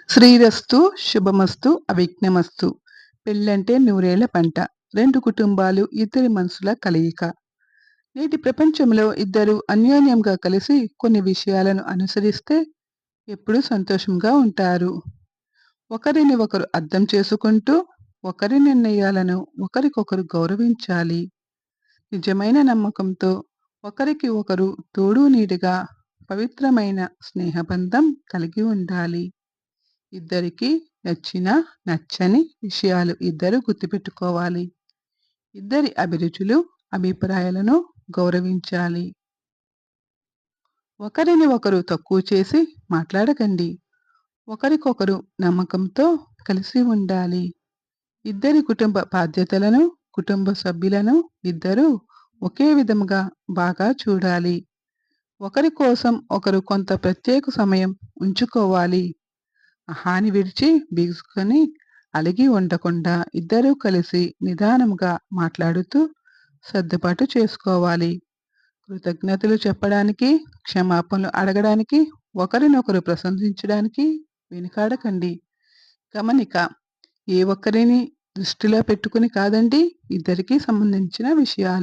శ్రీరస్తు, శుభమస్తు, అవిఘ్నమస్తు. పెళ్ళంటే నూరేళ్ల పంట. 2 కుటుంబాలు, ఇద్దరి మనసుల కలయిక. నేటి ప్రపంచంలో ఇద్దరు అన్యోన్యంగా కలిసి కొన్ని విషయాలను అనుసరిస్తే ఎప్పుడూ సంతోషంగా ఉంటారు. ఒకరిని ఒకరు అర్థం చేసుకుంటూ, ఒకరి నిర్ణయాలను ఒకరికొకరు గౌరవించాలి. నిజమైన నమ్మకంతో ఒకరికి ఒకరు తోడు నీడగా పవిత్రమైన స్నేహబంధం కలిగి ఉండాలి. ఇద్దరికీ నచ్చిన, నచ్చని విషయాలు ఇద్దరు గుర్తుపెట్టుకోవాలి. ఇద్దరి అభిరుచులు, అభిప్రాయాలను గౌరవించాలి. ఒకరిని ఒకరు తక్కువ చేసి మాట్లాడకండి. ఒకరికొకరు నమ్మకంతో కలిసి ఉండాలి. ఇద్దరి కుటుంబ బాధ్యతలను, కుటుంబ సభ్యులను ఇద్దరూ ఒకే విధముగా బాగా చూడాలి. ఒకరి కోసం ఒకరు కొంత ప్రత్యేక సమయం ఉంచుకోవాలి. హాని విడిచి బిగుసుకొని అలిగి ఉండకుండా ఇద్దరూ కలిసి నిదానంగా మాట్లాడుతూ సర్దుబాటు చేసుకోవాలి. కృతజ్ఞతలు చెప్పడానికి, క్షమాపణలు అడగడానికి, ఒకరినొకరు ప్రశంసించడానికి వెనుకాడకండి. గమనిక: ఏ ఒక్కరిని దృష్టిలో పెట్టుకుని కాదండి, ఇద్దరికీ సంబంధించిన విషయాలు.